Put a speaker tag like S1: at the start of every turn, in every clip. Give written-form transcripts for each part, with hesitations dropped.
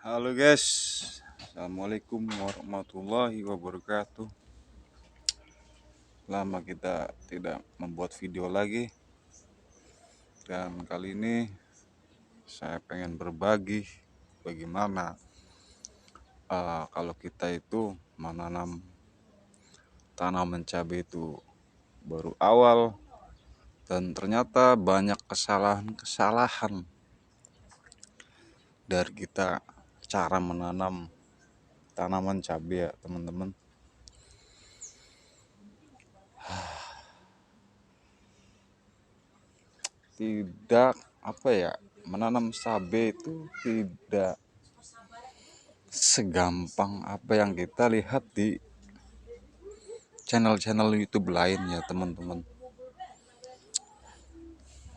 S1: Halo guys, Assalamualaikum warahmatullahi wabarakatuh. Lama kita tidak membuat video lagi, dan kali ini saya pengen berbagi bagaimana kalau kita itu menanam tanaman cabai itu baru awal, dan ternyata banyak kesalahan-kesalahan dari kita cara menanam tanaman cabai ya teman-teman. Tidak menanam cabai itu tidak segampang apa yang kita lihat di channel-channel YouTube lain ya teman-teman.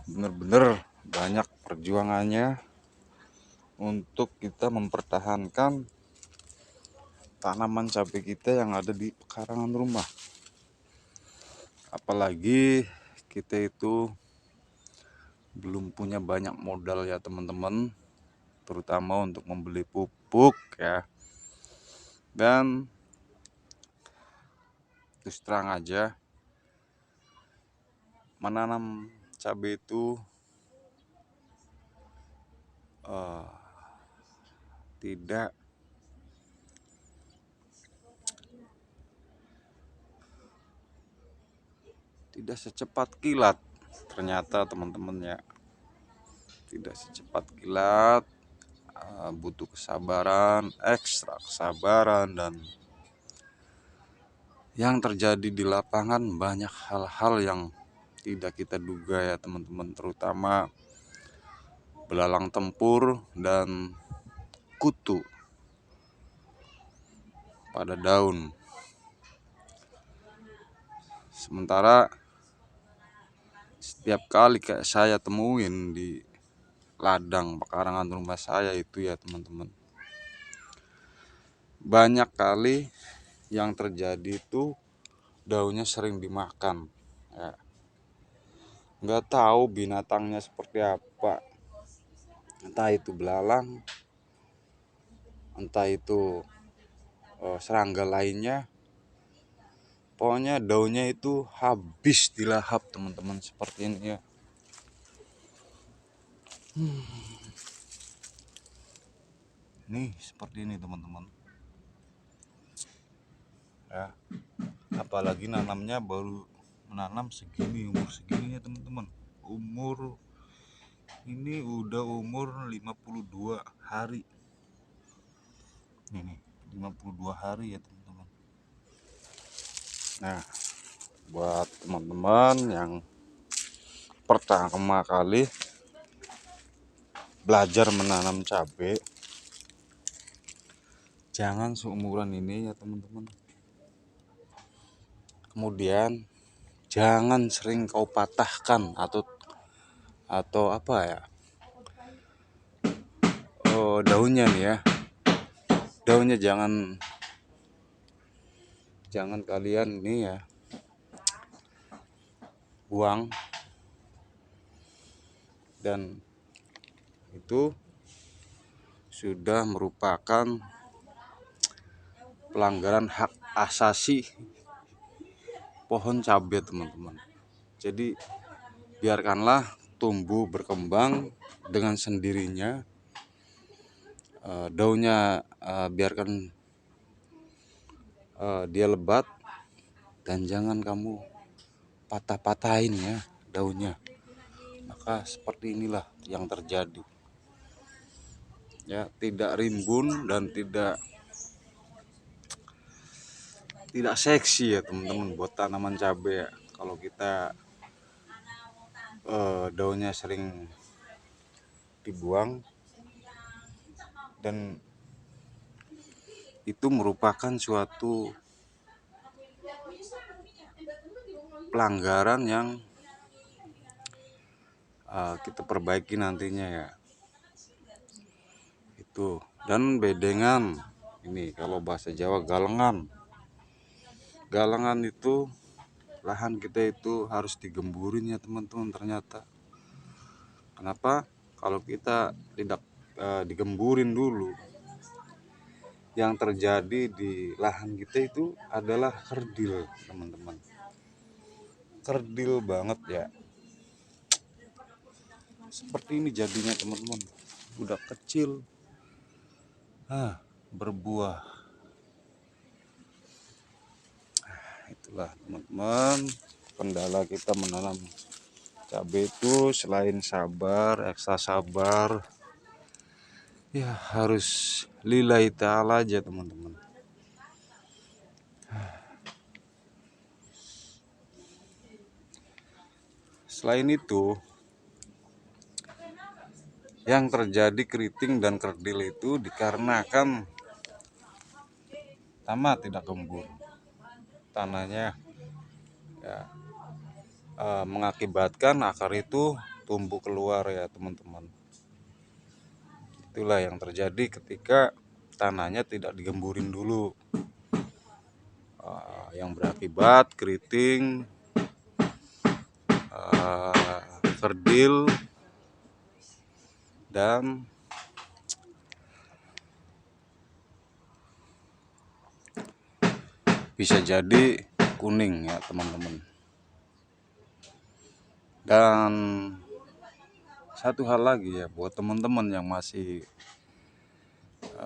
S1: Bener-bener banyak perjuangannya untuk kita mempertahankan tanaman cabai kita yang ada di pekarangan rumah. Apalagi kita itu belum punya banyak modal ya teman-teman, terutama untuk membeli pupuk ya. Dan terus terang aja, menanam cabai itu tidak secepat kilat. Ternyata teman-teman ya, tidak secepat kilat, butuh kesabaran, ekstra kesabaran, dan yang terjadi di lapangan banyak hal-hal yang tidak kita duga ya teman-teman, terutama belalang tempur dan kutu pada daun. Sementara setiap kali kayak saya temuin di ladang pekarangan rumah saya itu ya teman-teman, banyak kali yang terjadi itu daunnya sering dimakan ya. Nggak tahu binatangnya seperti apa, entah itu belalang, entah itu serangga lainnya. Pokoknya daunnya itu habis dilahap teman-teman, seperti ini ya. Nih seperti ini teman-teman ya. Apalagi nanamnya baru menanam segini, umur segini ya teman-teman. Umur ini udah umur 52 hari. Ini 52 hari ya teman-teman. Nah, buat teman-teman yang pertama kali belajar menanam cabai, jangan seumuran ini ya teman-teman. Kemudian jangan sering kau patahkan atau apa ya, daunnya nih ya. Daunnya jangan kalian nih ya buang, dan itu sudah merupakan pelanggaran hak asasi pohon cabai teman-teman. Jadi biarkanlah tumbuh berkembang dengan sendirinya, daunnya biarkan dia lebat, dan jangan kamu patah-patahin ya daunnya. Maka seperti inilah yang terjadi ya, tidak rimbun dan tidak seksi ya teman-teman buat tanaman cabai ya. Kalau kita daunnya sering dibuang, dan itu merupakan suatu pelanggaran yang kita perbaiki nantinya ya. Itu, dan bedengan ini kalau bahasa Jawa galengan. Galengan itu lahan kita itu harus digemburin ya teman-teman. Ternyata kenapa? Kalau kita tidak digemburin dulu, yang terjadi di lahan kita itu adalah kerdil, teman-teman. Kerdil banget ya. Seperti ini jadinya, teman-teman. Udah kecil, berbuah. Itulah, teman-teman, kendala kita menanam cabai itu selain sabar, ekstra sabar, ya harus lillahi ta'ala aja, teman-teman. Selain itu, yang terjadi keriting dan kerdil itu dikarenakan tanah tidak gembur. Tanahnya ya, mengakibatkan akar itu tumbuh keluar ya, teman-teman. Itulah yang terjadi ketika tanahnya tidak digemburin dulu, yang berakibat keriting, kerdil, dan bisa jadi kuning ya, teman-teman. Dan satu hal lagi ya, buat teman-teman yang masih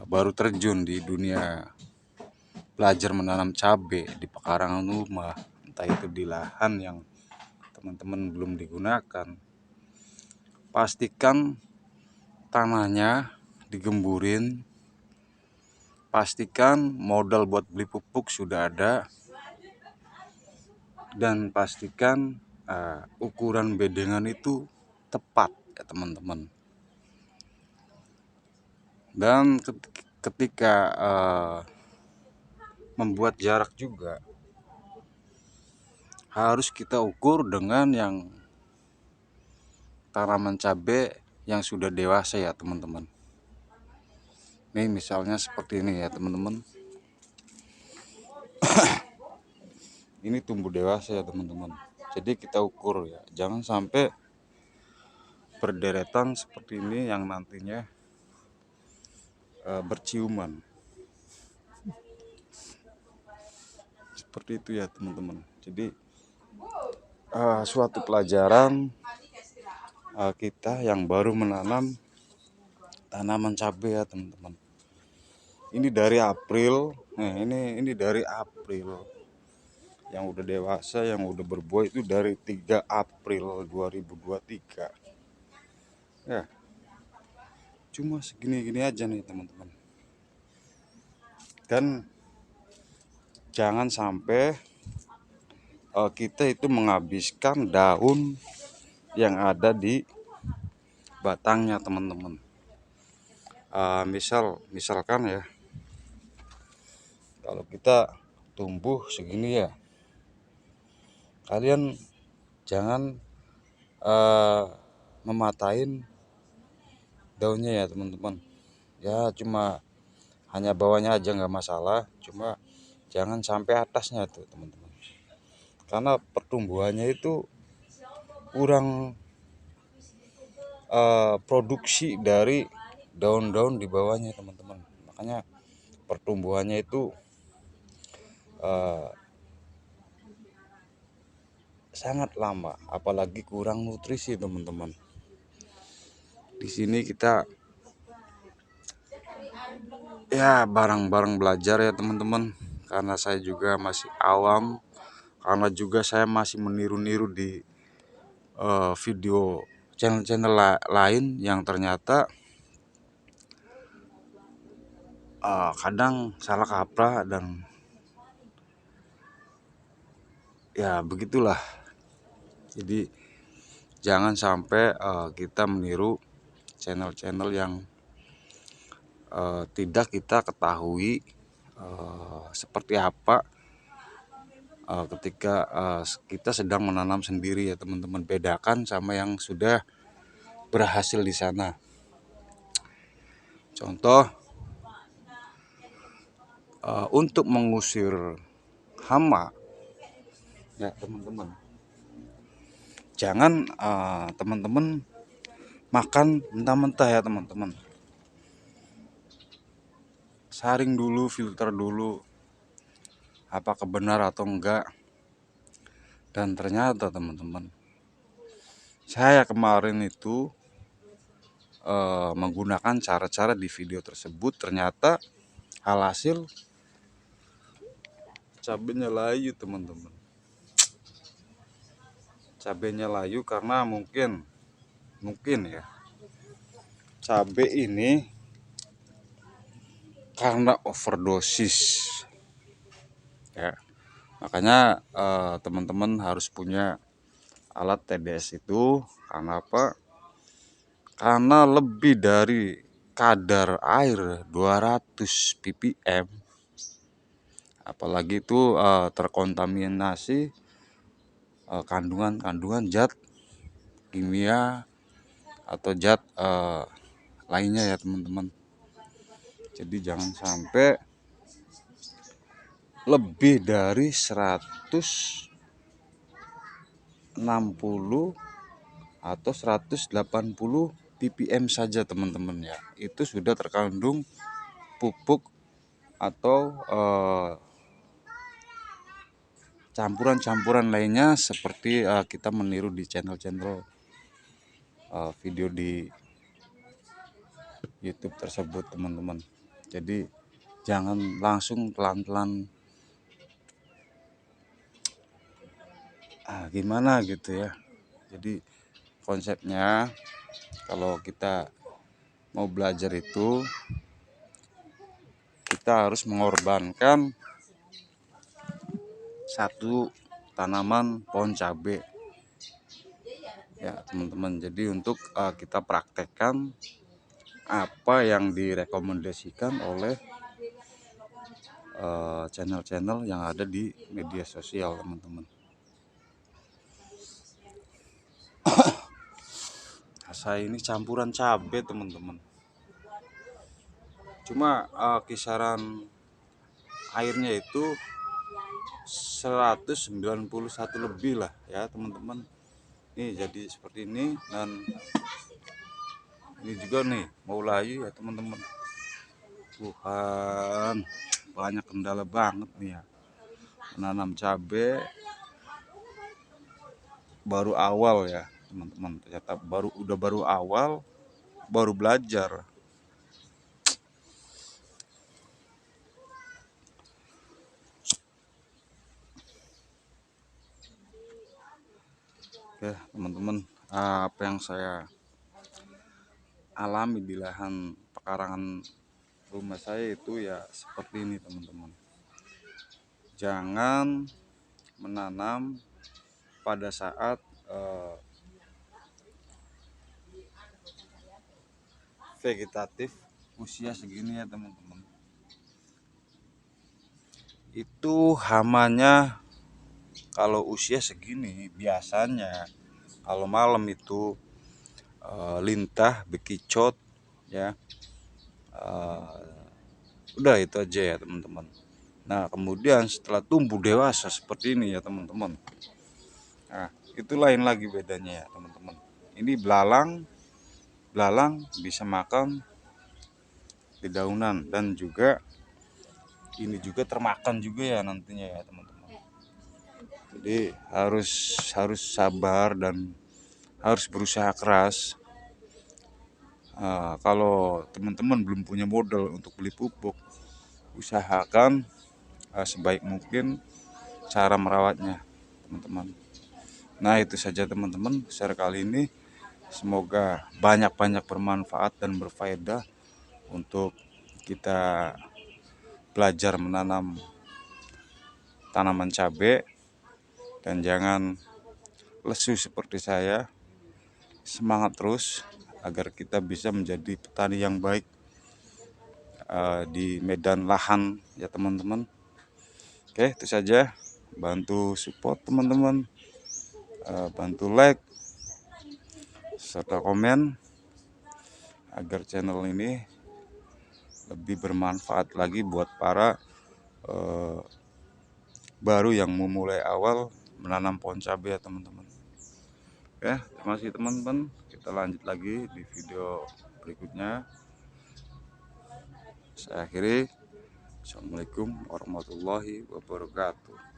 S1: baru terjun di dunia belajar menanam cabai di pekarangan rumah, entah itu di lahan yang teman-teman belum digunakan, pastikan tanahnya digemburin, pastikan modal buat beli pupuk sudah ada, dan pastikan ukuran bedengan itu tepat ya, teman-teman. Dan ketika membuat jarak juga harus kita ukur dengan yang tanaman cabai yang sudah dewasa ya, teman-teman. Ini misalnya seperti ini ya, teman-teman. Ini tumbuh dewasa ya, teman-teman. Jadi kita ukur ya, jangan sampai berderetan seperti ini yang nantinya berciuman. Seperti itu ya, teman-teman. Jadi suatu pelajaran kita yang baru menanam tanaman cabai ya, teman-teman. Ini dari April. Nah, ini dari April. Yang udah dewasa, yang udah berbuah itu dari 3 April 2023. Ya. Cuma segini-gini aja nih, teman-teman. Dan jangan sampai kita itu menghabiskan daun yang ada di batangnya, teman-teman. Misalkan ya, kalau kita tumbuh segini ya, kalian jangan mematahin daunnya ya, teman-teman. Ya cuma hanya bawahnya aja nggak masalah, cuma jangan sampai atasnya tuh, teman-teman. Karena pertumbuhannya itu kurang produksi dari daun-daun di bawahnya, teman-teman. Makanya pertumbuhannya itu sangat lama, apalagi kurang nutrisi, teman-teman. Di sini kita ya bareng-bareng belajar ya, teman-teman. Karena saya juga masih awam, karena juga saya masih meniru-niru di video channel-channel lain yang ternyata kadang salah kaprah, dan ya begitulah. Jadi jangan sampai kita meniru channel-channel yang tidak kita ketahui seperti apa ketika kita sedang menanam sendiri ya, teman-teman. Bedakan sama yang sudah berhasil di sana. Contoh, untuk mengusir hama ya, teman-teman, jangan teman-teman makan mentah-mentah ya, teman-teman. saring dulu, filter dulu apakah benar atau enggak. Dan ternyata teman-teman, saya kemarin itu menggunakan cara-cara di video tersebut, ternyata alhasil cabenya layu teman-teman. Cabenya layu karena mungkin ya, cabai ini karena overdosis ya. Makanya teman-teman harus punya alat TDS itu. Karena apa? Karena lebih dari kadar air 200 ppm, apalagi itu terkontaminasi kandungan zat kimia atau zat lainnya ya teman-teman. Jadi jangan sampai lebih dari 160 atau 180 ppm saja teman-teman ya. Itu sudah terkandung pupuk atau campuran-campuran lainnya seperti kita meniru di channel-channel video di YouTube tersebut teman-teman. Jadi jangan langsung pelan-pelan gimana gitu ya. Jadi konsepnya kalau kita mau belajar itu kita harus mengorbankan satu tanaman pohon cabai ya teman-teman. Jadi untuk kita praktekkan apa yang direkomendasikan oleh channel-channel yang ada di media sosial teman-teman. Saya ini campuran cabai teman-teman. Cuma kisaran airnya itu 191 lebih lah ya teman-teman. Nih jadi seperti ini, dan ini juga nih mau layu ya teman-teman. Tuhan, banyak kendala banget nih ya menanam cabai baru awal ya teman-teman. Ternyata baru awal, baru belajar. Oke teman-teman, apa yang saya alami di lahan pekarangan rumah saya itu ya seperti ini teman-teman. Jangan menanam pada saat vegetatif usia segini ya teman-teman. Itu hamanya kalau usia segini biasanya kalau malam itu lintah, bekicot ya. Udah itu aja ya teman-teman. Nah kemudian setelah tumbuh dewasa seperti ini ya teman-teman, nah itu lain lagi bedanya ya teman-teman. Ini belalang bisa makan dedaunan, dan juga ini juga termakan juga ya nantinya ya teman-teman. Jadi harus sabar dan harus berusaha keras. Kalau teman-teman belum punya modal untuk beli pupuk, usahakan sebaik mungkin cara merawatnya teman-teman. Nah itu saja teman-teman share kali ini. Semoga banyak-banyak bermanfaat dan berfaedah untuk kita belajar menanam tanaman cabai. Dan jangan lesu seperti saya, semangat terus agar kita bisa menjadi petani yang baik di medan lahan ya teman-teman. Oke itu saja, bantu support teman-teman, bantu like serta komen agar channel ini lebih bermanfaat lagi buat para baru yang memulai awal menanam pohon cabai ya teman-teman. Oke, terima kasih teman-teman. Kita lanjut lagi di video berikutnya. Saya akhiri. Assalamualaikum warahmatullahi wabarakatuh.